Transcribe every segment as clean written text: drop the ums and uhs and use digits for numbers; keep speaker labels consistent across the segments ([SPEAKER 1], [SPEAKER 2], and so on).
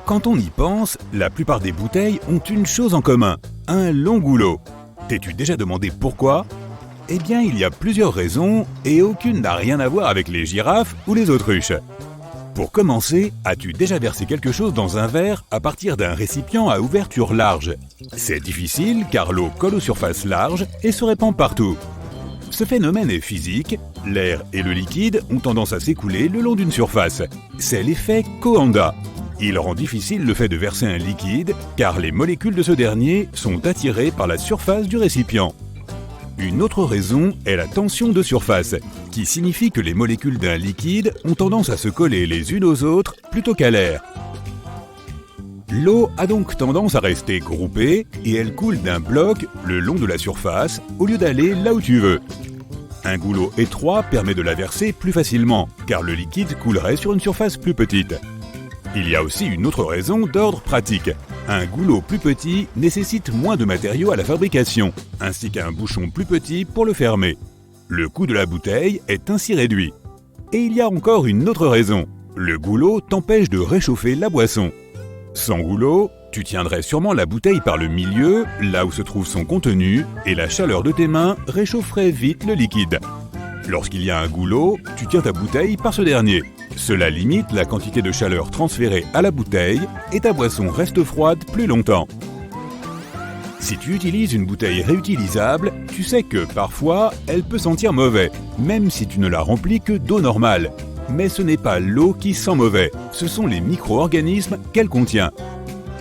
[SPEAKER 1] Quand on y pense, la plupart des bouteilles ont une chose en commun, un long goulot. T'es-tu déjà demandé pourquoi? Eh bien, il y a plusieurs raisons et aucune n'a rien à voir avec les girafes ou les autruches. Pour commencer, as-tu déjà versé quelque chose dans un verre à partir d'un récipient à ouverture large? C'est difficile car l'eau colle aux surfaces larges et se répand partout. Ce phénomène est physique, l'air et le liquide ont tendance à s'écouler le long d'une surface. C'est l'effet Coanda. Il rend difficile le fait de verser un liquide car les molécules de ce dernier sont attirées par la surface du récipient. Une autre raison est la tension de surface, qui signifie que les molécules d'un liquide ont tendance à se coller les unes aux autres plutôt qu'à l'air. L'eau a donc tendance à rester groupée et elle coule d'un bloc le long de la surface au lieu d'aller là où tu veux. Un goulot étroit permet de la verser plus facilement, car le liquide coulerait sur une surface plus petite. Il y a aussi une autre raison d'ordre pratique. Un goulot plus petit nécessite moins de matériaux à la fabrication, ainsi qu'un bouchon plus petit pour le fermer. Le coût de la bouteille est ainsi réduit. Et il y a encore une autre raison. Le goulot t'empêche de réchauffer la boisson. Sans goulot, tu tiendrais sûrement la bouteille par le milieu, là où se trouve son contenu, et la chaleur de tes mains réchaufferait vite le liquide. Lorsqu'il y a un goulot, tu tiens ta bouteille par ce dernier. Cela limite la quantité de chaleur transférée à la bouteille et ta boisson reste froide plus longtemps. Si tu utilises une bouteille réutilisable, tu sais que parfois, elle peut sentir mauvais, même si tu ne la remplis que d'eau normale. Mais ce n'est pas l'eau qui sent mauvais, ce sont les micro-organismes qu'elle contient.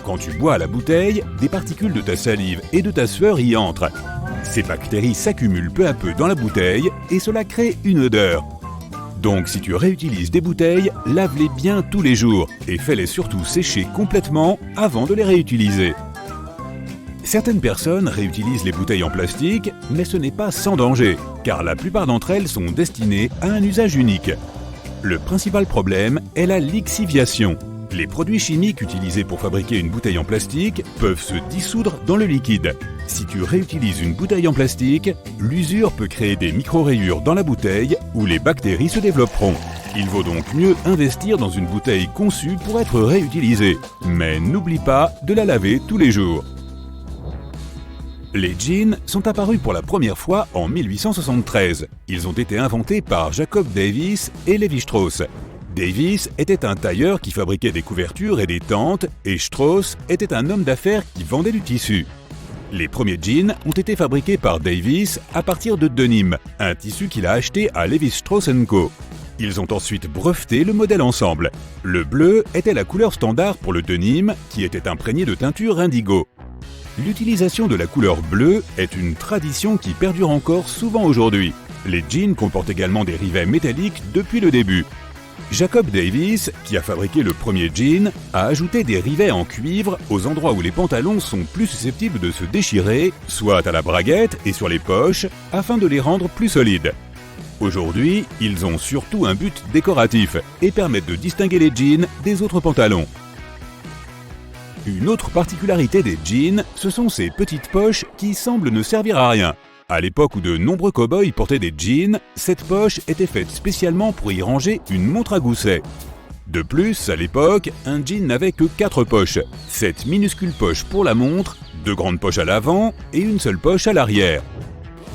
[SPEAKER 1] Quand tu bois à la bouteille, des particules de ta salive et de ta sueur y entrent. Ces bactéries s'accumulent peu à peu dans la bouteille et cela crée une odeur. Donc si tu réutilises des bouteilles, lave-les bien tous les jours et fais-les surtout sécher complètement avant de les réutiliser. Certaines personnes réutilisent les bouteilles en plastique, mais ce n'est pas sans danger, car la plupart d'entre elles sont destinées à un usage unique. Le principal problème est la lixiviation. Les produits chimiques utilisés pour fabriquer une bouteille en plastique peuvent se dissoudre dans le liquide. Si tu réutilises une bouteille en plastique, l'usure peut créer des micro-rayures dans la bouteille où les bactéries se développeront. Il vaut donc mieux investir dans une bouteille conçue pour être réutilisée. Mais n'oublie pas de la laver tous les jours. Les jeans sont apparus pour la première fois en 1873. Ils ont été inventés par Jacob Davis et Lévi-Strauss. Davis était un tailleur qui fabriquait des couvertures et des tentes, et Strauss était un homme d'affaires qui vendait du tissu. Les premiers jeans ont été fabriqués par Davis à partir de denim, un tissu qu'il a acheté à Levi-Strauss & Co. Ils ont ensuite breveté le modèle ensemble. Le bleu était la couleur standard pour le denim, qui était imprégné de teinture indigo. L'utilisation de la couleur bleue est une tradition qui perdure encore souvent aujourd'hui. Les jeans comportent également des rivets métalliques depuis le début. Jacob Davis, qui a fabriqué le premier jean, a ajouté des rivets en cuivre aux endroits où les pantalons sont plus susceptibles de se déchirer, soit à la braguette et sur les poches, afin de les rendre plus solides. Aujourd'hui, ils ont surtout un but décoratif et permettent de distinguer les jeans des autres pantalons. Une autre particularité des jeans, ce sont ces petites poches qui semblent ne servir à rien. À l'époque où de nombreux cow-boys portaient des jeans, cette poche était faite spécialement pour y ranger une montre à gousset. De plus, à l'époque, un jean n'avait que 4 poches. 7 minuscules poches pour la montre, 2 grandes poches à l'avant et une seule poche à l'arrière.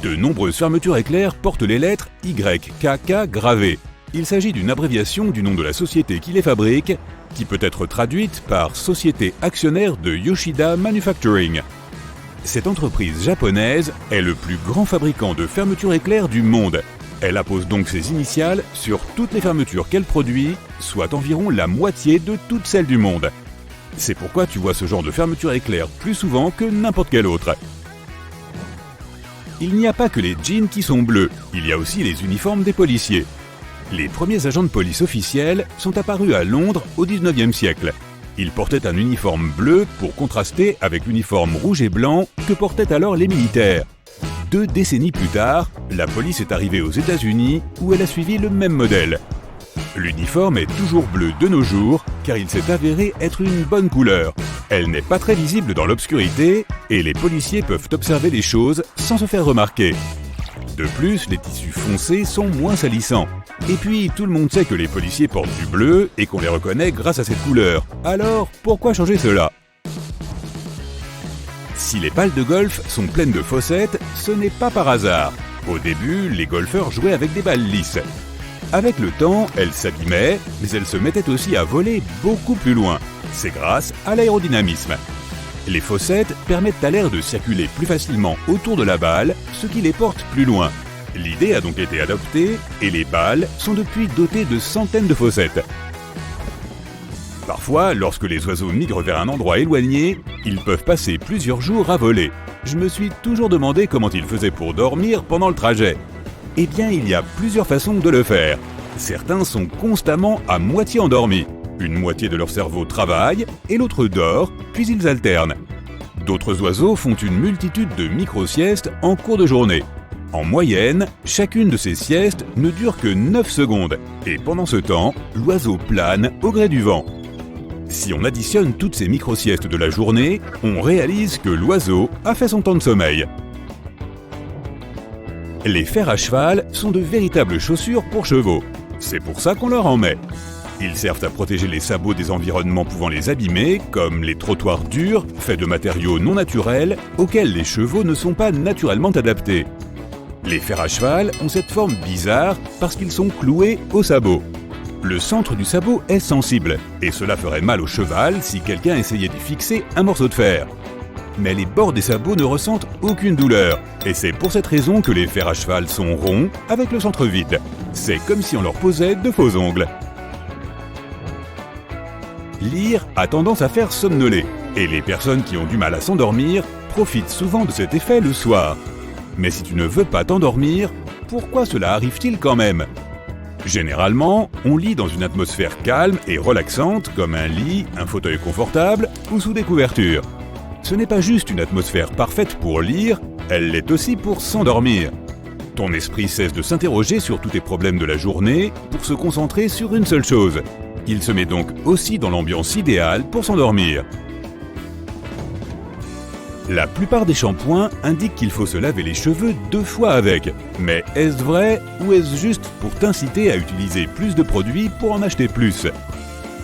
[SPEAKER 1] De nombreuses fermetures éclairs portent les lettres YKK gravées. Il s'agit d'une abréviation du nom de la société qui les fabrique, qui peut être traduite par Société actionnaire de Yoshida Manufacturing. Cette entreprise japonaise est le plus grand fabricant de fermetures éclairs du monde. Elle appose donc ses initiales sur toutes les fermetures qu'elle produit, soit environ la moitié de toutes celles du monde. C'est pourquoi tu vois ce genre de fermeture éclair plus souvent que n'importe quel autre. Il n'y a pas que les jeans qui sont bleus, il y a aussi les uniformes des policiers. Les premiers agents de police officiels sont apparus à Londres au XIXe siècle. Ils portaient un uniforme bleu pour contraster avec l'uniforme rouge et blanc que portaient alors les militaires. 2 décennies plus tard, la police est arrivée aux États-Unis où elle a suivi le même modèle. L'uniforme est toujours bleu de nos jours car il s'est avéré être une bonne couleur. Elle n'est pas très visible dans l'obscurité et les policiers peuvent observer les choses sans se faire remarquer. De plus, les tissus foncés sont moins salissants. Et puis, tout le monde sait que les policiers portent du bleu et qu'on les reconnaît grâce à cette couleur. Alors, pourquoi changer cela ? Si les balles de golf sont pleines de fossettes, ce n'est pas par hasard. Au début, les golfeurs jouaient avec des balles lisses. Avec le temps, elles s'abîmaient, mais elles se mettaient aussi à voler beaucoup plus loin. C'est grâce à l'aérodynamisme. Les fossettes permettent à l'air de circuler plus facilement autour de la balle, ce qui les porte plus loin. L'idée a donc été adoptée et les balles sont depuis dotées de centaines de fossettes. Parfois, lorsque les oiseaux migrent vers un endroit éloigné, ils peuvent passer plusieurs jours à voler. Je me suis toujours demandé comment ils faisaient pour dormir pendant le trajet. Eh bien, il y a plusieurs façons de le faire. Certains sont constamment à moitié endormis. Une moitié de leur cerveau travaille et l'autre dort, puis ils alternent. D'autres oiseaux font une multitude de micro-siestes en cours de journée. En moyenne, chacune de ces siestes ne dure que 9 secondes. Et pendant ce temps, l'oiseau plane au gré du vent. Si on additionne toutes ces micro-siestes de la journée, on réalise que l'oiseau a fait son temps de sommeil. Les fers à cheval sont de véritables chaussures pour chevaux. C'est pour ça qu'on leur en met. Ils servent à protéger les sabots des environnements pouvant les abîmer, comme les trottoirs durs, faits de matériaux non naturels, auxquels les chevaux ne sont pas naturellement adaptés. Les fers à cheval ont cette forme bizarre parce qu'ils sont cloués au sabot. Le centre du sabot est sensible, et cela ferait mal au cheval si quelqu'un essayait d'y fixer un morceau de fer. Mais les bords des sabots ne ressentent aucune douleur, et c'est pour cette raison que les fers à cheval sont ronds, avec le centre vide. C'est comme si on leur posait de faux ongles. Lire a tendance à faire somnoler, et les personnes qui ont du mal à s'endormir profitent souvent de cet effet le soir. Mais si tu ne veux pas t'endormir, pourquoi cela arrive-t-il quand même ? Généralement, on lit dans une atmosphère calme et relaxante comme un lit, un fauteuil confortable ou sous des couvertures. Ce n'est pas juste une atmosphère parfaite pour lire, elle l'est aussi pour s'endormir. Ton esprit cesse de s'interroger sur tous tes problèmes de la journée pour se concentrer sur une seule chose. Il se met donc aussi dans l'ambiance idéale pour s'endormir. La plupart des shampoings indiquent qu'il faut se laver les cheveux 2 fois avec. Mais est-ce vrai ou est-ce juste pour t'inciter à utiliser plus de produits pour en acheter plus ?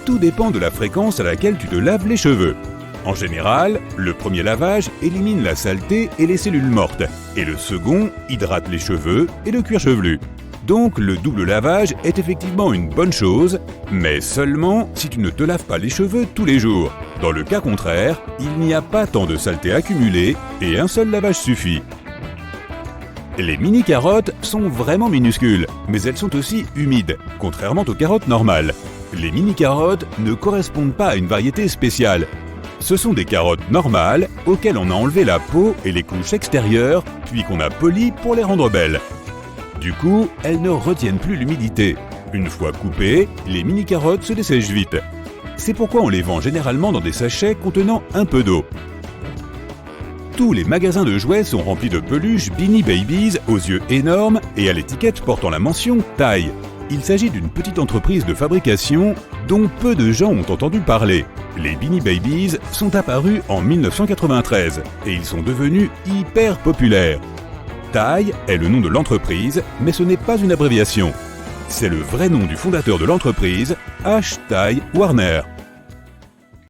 [SPEAKER 1] Tout dépend de la fréquence à laquelle tu te laves les cheveux. En général, le premier lavage élimine la saleté et les cellules mortes, et le second hydrate les cheveux et le cuir chevelu. Donc le double lavage est effectivement une bonne chose, mais seulement si tu ne te laves pas les cheveux tous les jours. Dans le cas contraire, il n'y a pas tant de saleté accumulée et un seul lavage suffit. Les mini-carottes sont vraiment minuscules, mais elles sont aussi humides, contrairement aux carottes normales. Les mini-carottes ne correspondent pas à une variété spéciale. Ce sont des carottes normales auxquelles on a enlevé la peau et les couches extérieures, puis qu'on a polies pour les rendre belles. Du coup, elles ne retiennent plus l'humidité. Une fois coupées, les mini-carottes se dessèchent vite. C'est pourquoi on les vend généralement dans des sachets contenant un peu d'eau. Tous les magasins de jouets sont remplis de peluches Beanie Babies aux yeux énormes et à l'étiquette portant la mention taille. Il s'agit d'une petite entreprise de fabrication dont peu de gens ont entendu parler. Les Beanie Babies sont apparus en 1993 et ils sont devenus hyper populaires. Taille est le nom de l'entreprise, mais ce n'est pas une abréviation. C'est le vrai nom du fondateur de l'entreprise, H. Ty Warner.